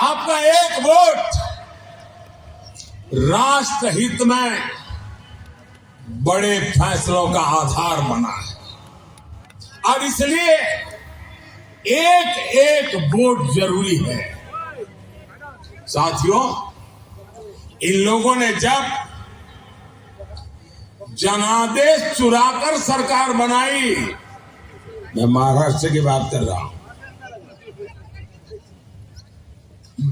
आपका एक वोट राष्ट्र हित में बड़े फैसलों का आधार बना है और इसलिए एक एक वोट जरूरी है। साथियों, इन लोगों ने जब जनादेश चुराकर सरकार बनाई, मैं महाराष्ट्र की बात कर रहा हूं,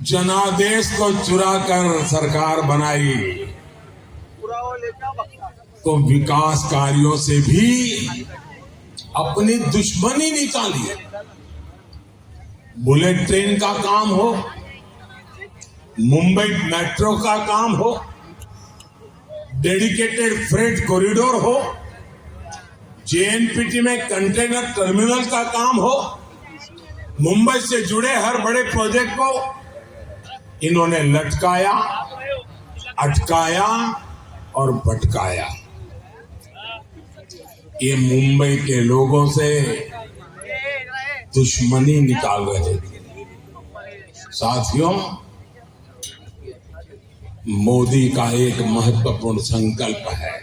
जनादेश को चुराकर सरकार बनाई तो विकास कार्यों से भी अपनी दुश्मनी निकाली। बुलेट ट्रेन का काम हो, मुंबई मेट्रो का काम हो, डेडिकेटेड फ्रेट कॉरिडोर हो, जेएनपीटी में कंटेनर टर्मिनल का काम हो, मुंबई से जुड़े हर बड़े प्रोजेक्ट को इन्होंने लटकाया, अटकाया और भटकाया। ये मुंबई के लोगों से दुश्मनी निकाल रहे थे। साथियों, मोदी का एक महत्वपूर्ण संकल्प है।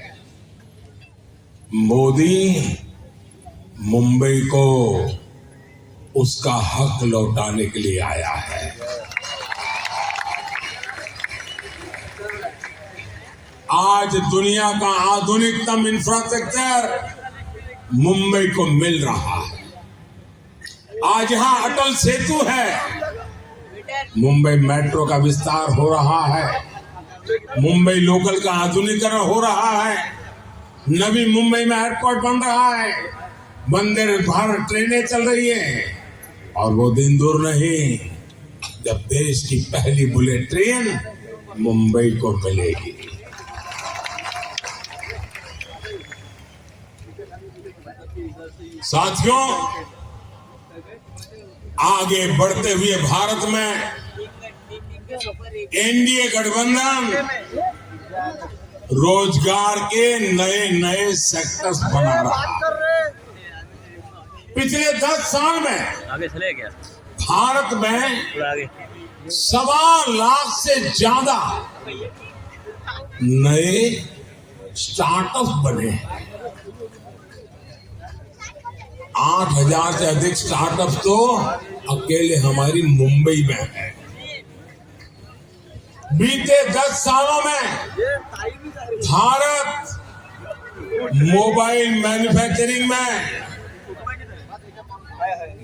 मोदी मुंबई को उसका हक लौटाने के लिए आया है। आज दुनिया का आधुनिकतम इंफ्रास्ट्रक्चर मुंबई को मिल रहा है। आज यहां अटल सेतु है, मुंबई मेट्रो का विस्तार हो रहा है, मुंबई लोकल का आधुनिकीकरण हो रहा है, नवी मुंबई में एयरपोर्ट बन रहा है, वंदे भारत ट्रेनें चल रही हैं और वो दिन दूर नहीं जब देश की पहली बुलेट ट्रेन मुंबई को मिलेगी। साथियों, आगे बढ़ते हुए भारत में एनडीए गठबंधन रोजगार के नए नए सेक्टर्स बना रहा है। पिछले 10 साल में आगे चले क्या भारत में 1.25 लाख से ज्यादा नए स्टार्टअप बने हैं। 8,000 से अधिक स्टार्टअप तो अकेले हमारी मुंबई में है। बीते 10 सालों में भारत मोबाइल मैन्युफैक्चरिंग में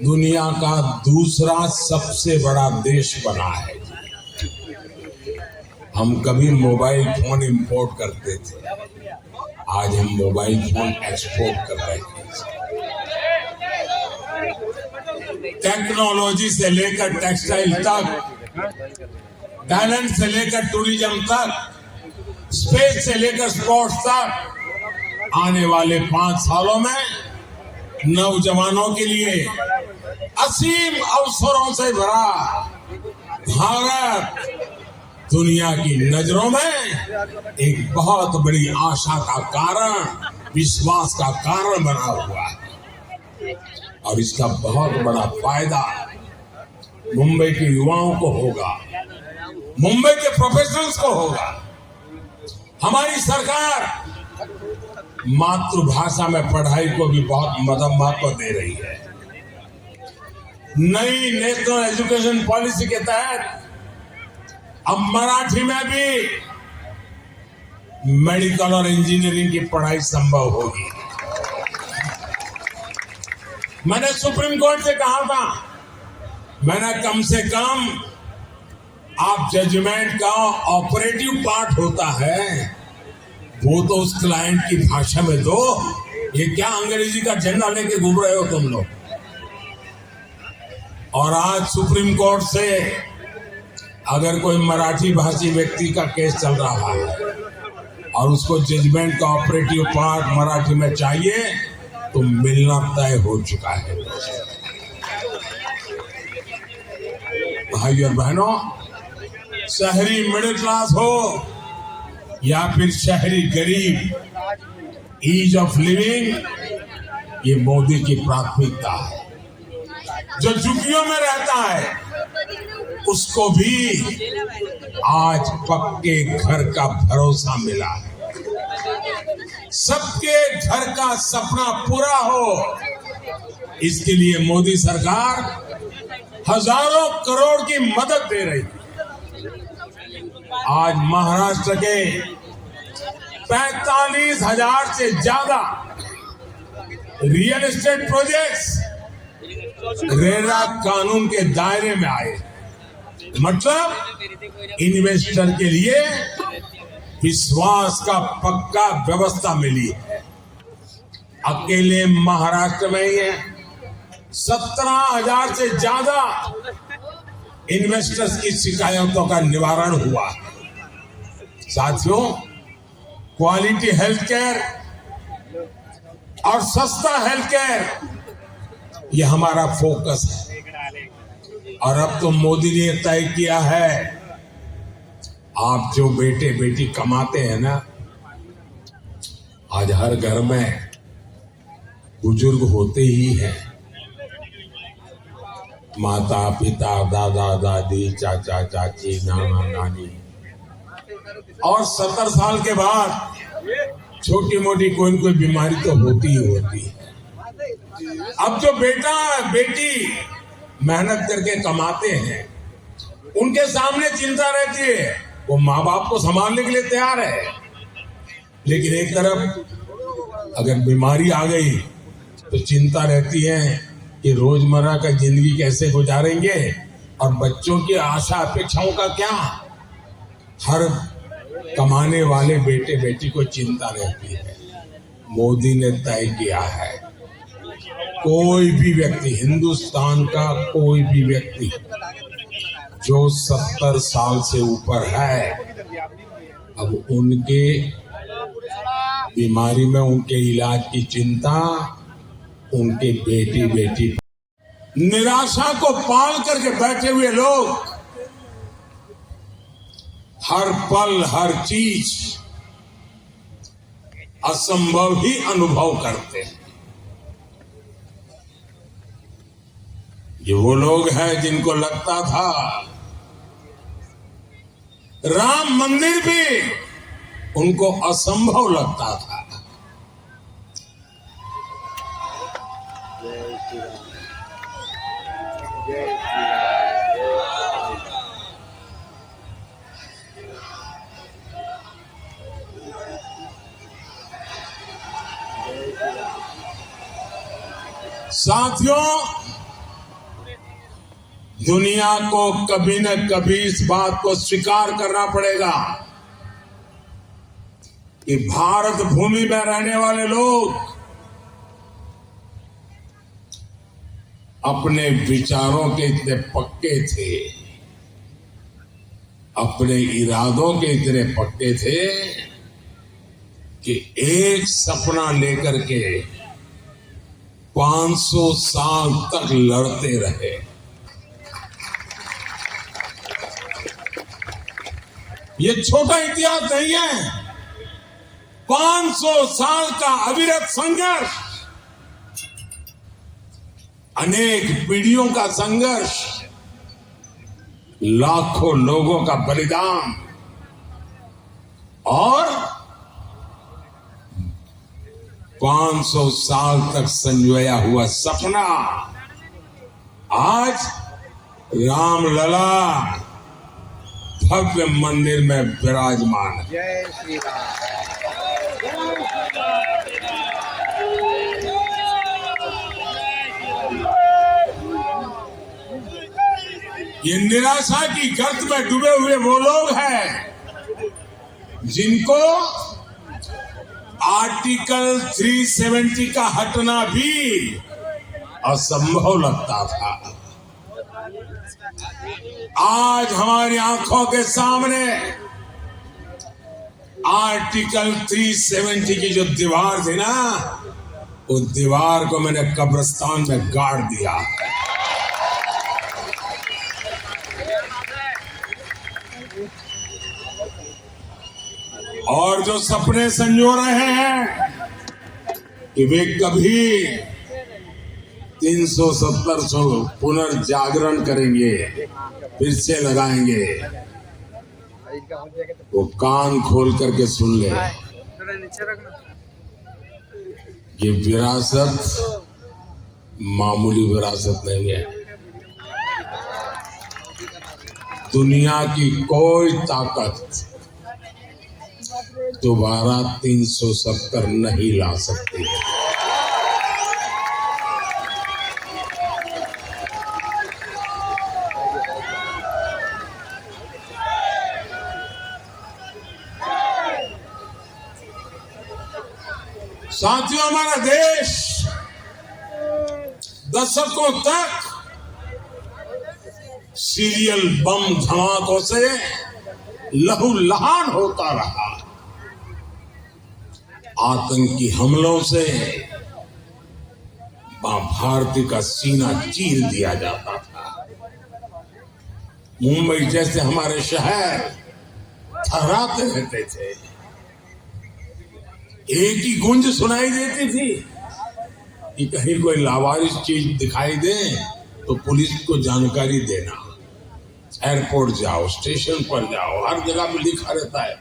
दुनिया का दूसरा सबसे बड़ा देश बना है। हम कभी मोबाइल फोन इंपोर्ट करते थे, आज हम मोबाइल फोन एक्सपोर्ट कर रहे हैं। टेक्नोलॉजी से लेकर टेक्सटाइल तक, टैलेंट से लेकर टूरिज्म तक, स्पेस से लेकर स्पोर्ट्स तक, आने वाले 5 सालों में नौजवानों के लिए असीम अवसरों से भरा भारत दुनिया की नजरों में एक बहुत बड़ी आशा का कारण, विश्वास का कारण बना हुआ है और इसका बहुत बड़ा फायदा मुंबई के युवाओं को होगा, मुंबई के प्रोफेशनल्स को होगा। हमारी सरकार मातृभाषा में पढ़ाई को भी बहुत महत्व दे रही है। नई नेशनल एजुकेशन पॉलिसी के तहत अब मराठी में भी मेडिकल और इंजीनियरिंग की पढ़ाई संभव होगी। मैंने सुप्रीम कोर्ट से कहा था, मैंने कम से कम आप जजमेंट का ऑपरेटिव पार्ट होता है वो तो उस क्लाइंट की भाषा में दो। ये क्या अंग्रेजी का झंडा लेके घूम रहे हो तुम लोग। और आज सुप्रीम कोर्ट से अगर कोई मराठी भाषी व्यक्ति का केस चल रहा है और उसको जजमेंट का ऑपरेटिव पार्ट मराठी में चाहिए तो मिलना तय हो चुका है। भाई और बहनों, शहरी मिडिल क्लास हो या फिर शहरी गरीब, ईज ऑफ लिविंग ये मोदी की प्राथमिकता है। जो झुग्गियों में रहता है उसको भी आज पक्के घर का भरोसा मिला है। सबके घर का सपना पूरा हो, इसके लिए मोदी सरकार हजारों करोड़ की मदद दे रही है। आज महाराष्ट्र के 45,000 से ज्यादा रियल एस्टेट प्रोजेक्ट्स रेरा कानून के दायरे में आए। मतलब इन्वेस्टर के लिए विश्वास का पक्का व्यवस्था मिली है। अकेले महाराष्ट्र में ही है 17,000 से ज्यादा इन्वेस्टर्स की शिकायतों का निवारण हुआ। साथियों, क्वालिटी हेल्थ केयर और सस्ता हेल्थ केयर ये हमारा फोकस है। और अब तो मोदी ने तय किया है, आप जो बेटे बेटी कमाते हैं ना, आज हर घर में बुजुर्ग होते ही हैं, माता पिता दादा दादी चाचा चाची नाना नानी, और 70 साल के बाद छोटी मोटी कोई न कोई बीमारी तो होती ही होती है। अब जो बेटा बेटी मेहनत करके कमाते हैं, उनके सामने चिंता रहती है, वो माँ बाप को संभालने के लिए तैयार है, लेकिन एक तरफ अगर बीमारी आ गई तो चिंता रहती है कि रोजमर्रा का जिंदगी कैसे गुजारेंगे और बच्चों की आशा अपेक्षाओं का क्या। हर कमाने वाले बेटे बेटी को चिंता रहती है। मोदी ने तय किया है, कोई भी व्यक्ति, हिंदुस्तान का कोई भी व्यक्ति जो 70 साल से ऊपर है, अब उनके बीमारी में उनके इलाज की चिंता उनके बेटी बेटी। निराशा को पाल करके बैठे हुए लोग हर पल हर चीज असंभव ही अनुभव करते हैं। ये वो लोग हैं जिनको लगता था राम मंदिर भी उनको असंभव लगता था। साथियों, दुनिया को कभी न कभी इस बात को स्वीकार करना पड़ेगा कि भारत भूमि में रहने वाले लोग अपने विचारों के इतने पक्के थे, अपने इरादों के इतने पक्के थे कि एक सपना लेकर के 500 साल तक लड़ते रहे। ये छोटा इतिहास नहीं है, 500 साल का अविरत संघर्ष, अनेक पीढ़ियों का संघर्ष, लाखों लोगों का बलिदान और 500 साल तक संजोया हुआ सपना आज रामलला भव्य मंदिर में विराजमान है। जय श्री राम। ये निराशा की गर्त में डूबे हुए वो लोग हैं जिनको आर्टिकल 370 का हटना भी असंभव लगता था। आज हमारी आंखों के सामने आर्टिकल 370 की जो दीवार थी ना, उस दीवार को मैंने कब्रिस्तान में गाड़ दिया। और जो सपने संजो रहे हैं कि वे कभी 370 पुनर्जागरण करेंगे, फिर से लगाएंगे। वो कान खोल करके सुन ले। ये विरासत मामूली विरासत नहीं है। दुनिया की कोई ताकत दोबारा 370 नहीं ला सकती है। साथियों, हमारा देश दशकों तक सीरियल बम धमाकों से लहूलुहान होता रहा। आतंकी हमलों से मां भारती का सीना चीर दिया जाता था। मुंबई जैसे हमारे शहर थर्राते रहते थे। एक ही गूंज सुनाई देती थी कि कहीं कोई लावारिस चीज दिखाई दे तो पुलिस को जानकारी देना। एयरपोर्ट जाओ, स्टेशन पर जाओ, हर जगह पे लिखा रहता है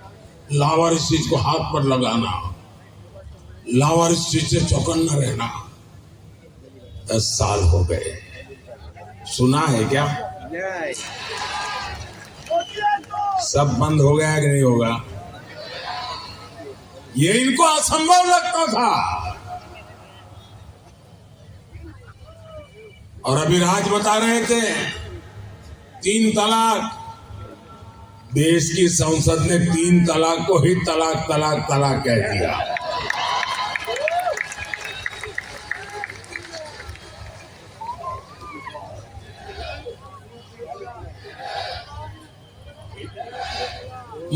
लावारिस चीज को हाथ पर लगाना, लावारिस चीज से चौकन्ना रहना। 10 साल हो गए, सुना है क्या? सब बंद हो गया कि नहीं होगा? ये इनको असंभव लगता था। और अभी राज बता रहे थे 3 तलाक। देश की संसद ने 3 तलाक को ही तलाक तलाक तलाक कह दिया।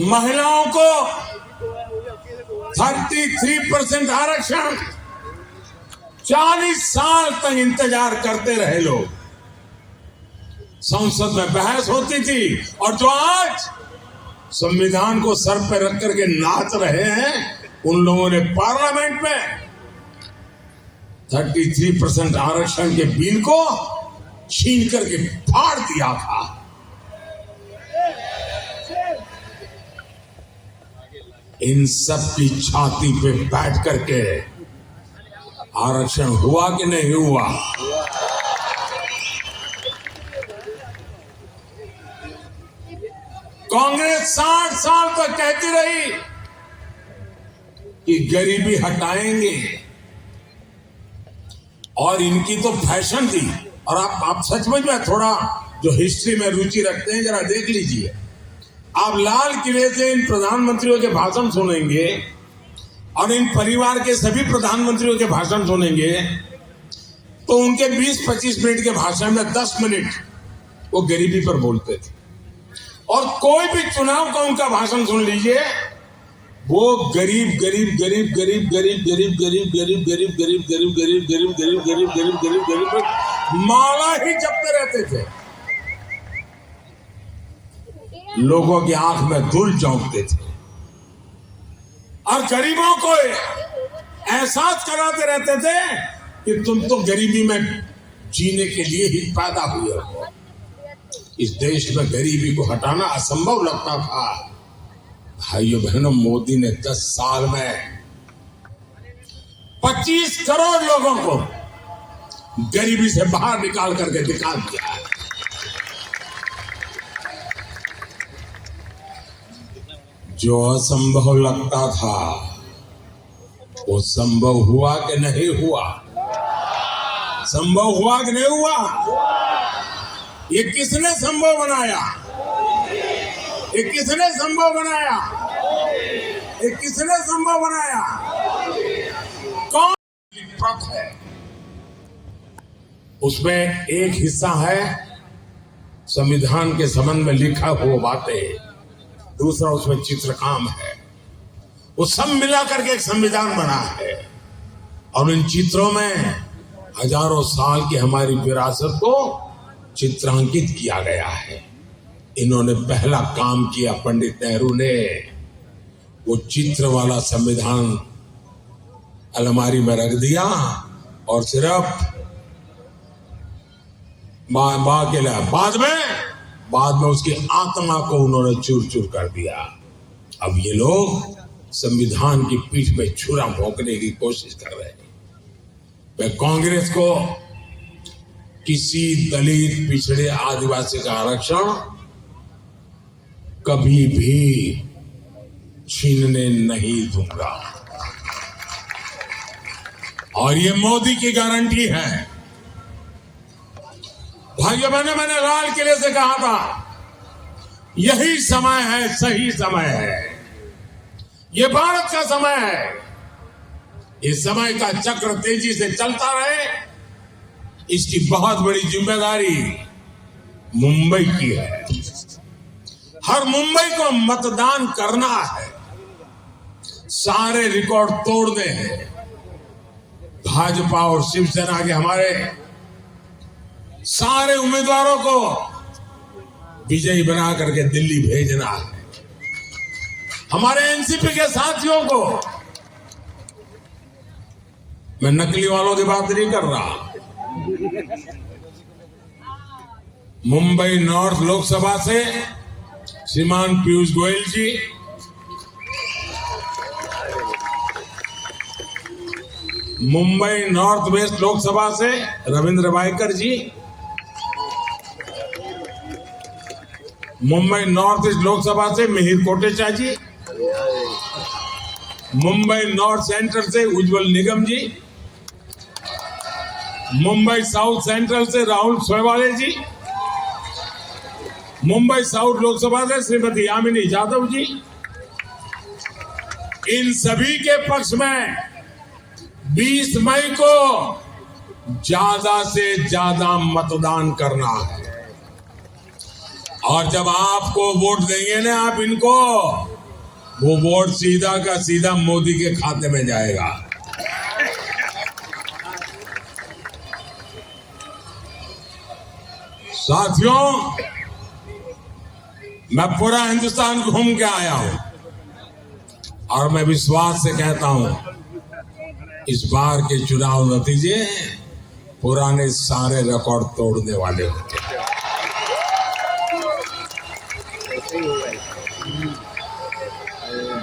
महिलाओं को 33% आरक्षण। 40 साल तक इंतजार करते रहे लोग। संसद में बहस होती थी और जो आज संविधान को सर पे रख करके नाच रहे हैं, उन लोगों ने पार्लियामेंट में 33% आरक्षण के बिल को छीन करके फाड़ दिया था। इन सब की छाती पे बैठ करके आरक्षण हुआ कि नहीं हुआ? कांग्रेस 60 साल तक कहती रही कि गरीबी हटाएंगे, और इनकी तो फैशन थी। और आप सचमुच में थोड़ा जो हिस्ट्री में रुचि रखते हैं, जरा देख लीजिए। आप लाल किले से इन प्रधानमंत्रियों के भाषण सुनेंगे और इन परिवार के सभी प्रधानमंत्रियों के भाषण सुनेंगे, तो उनके 20-25 मिनट के भाषण में 10 मिनट वो गरीबी पर बोलते थे। और कोई भी चुनाव का उनका भाषण सुन लीजिए, वो गरीब गरीब गरीब गरीब गरीब गरीब गरीब गरीब गरीब गरीब गरीब गरीब गरीब गरीब गरीब गरीब गरीब गरीब माला ही जपते रहते थे। लोगों की आंख में धूल झोंकते थे और गरीबों को एहसास कराते रहते थे कि तुम तो गरीबी में जीने के लिए ही पैदा हुए हो। इस देश में गरीबी को हटाना असंभव लगता था। भाइयों बहनों, मोदी ने 10 साल में 25 करोड़ लोगों को गरीबी से बाहर निकाल करके दिखा दिया है। जो असंभव लगता था वो संभव हुआ कि नहीं हुआ? संभव हुआ कि नहीं हुआ? ये किसने संभव बनाया? ये किसने संभव बनाया? ये किसने संभव बनाया? कौन लिखत है? उसमें एक हिस्सा है संविधान के संबंध में लिखा हुआ बातें, दूसरा उसमें चित्रकाम है। वो सब मिला करके एक संविधान बना है और इन चित्रों में हजारों साल की हमारी विरासत को चित्रांकित किया गया है। इन्होंने पहला काम किया, पंडित नेहरू ने वो चित्र वाला संविधान अलमारी में रख दिया और सिर्फ मां के लिए बाद में उसकी आत्मा को उन्होंने चूर चूर कर दिया। अब ये लोग संविधान की पीठ पे छुरा भोंकने की कोशिश कर रहे हैं। मैं कांग्रेस को किसी दलित, पिछड़े, आदिवासी का आरक्षण कभी भी छीनने नहीं दूंगा। और ये मोदी की गारंटी है। भाइयों बहनों, मैंने लाल किले से कहा था, यही समय है, सही समय है, ये भारत का समय है। इस समय का चक्र तेजी से चलता रहे, इसकी बहुत बड़ी जिम्मेदारी मुंबई की है। हर मुंबई को मतदान करना है, सारे रिकॉर्ड तोड़ने हैं। भाजपा और शिवसेना के हमारे सारे उम्मीदवारों को विजयी बना करके दिल्ली भेजना है। हमारे एनसीपी के साथियों को, मैं नकली वालों की बात नहीं कर रहा, मुंबई नॉर्थ लोकसभा से श्रीमान पीयूष गोयल जी, मुंबई नॉर्थ वेस्ट लोकसभा से रविंद्र वायकर जी, मुंबई नॉर्थ ईस्ट लोकसभा से मिहिर कोटेचा जी, मुंबई नॉर्थ सेंट्रल से उज्जवल निगम जी, मुंबई साउथ सेंट्रल से राहुल सोयवाले जी, मुंबई साउथ लोकसभा से श्रीमती यामिनी यादव जी, इन सभी के पक्ष में 20 मई को ज्यादा से ज्यादा मतदान करना है। और जब आपको वोट देंगे ना आप इनको, वो वोट सीधा का सीधा मोदी के खाते में जाएगा। साथियों, मैं पूरा हिंदुस्तान घूम के आया हूं और मैं विश्वास से कहता हूं, इस बार के चुनाव नतीजे पुराने सारे रिकॉर्ड तोड़ने वाले होते हैं।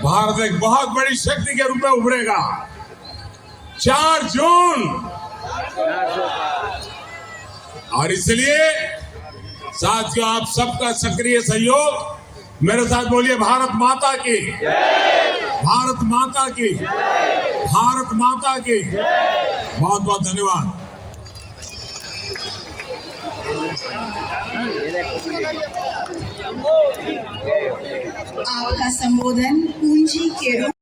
भारत एक बहुत बड़ी शक्ति के रूप में उभरेगा। 4 जून, और इसलिए साथियों, आप सबका सक्रिय सहयोग। मेरे साथ बोलिए, भारत माता की, भारत माता की, भारत माता की। बहुत बहुत धन्यवाद। आपका संबोधन पूंजी के रूप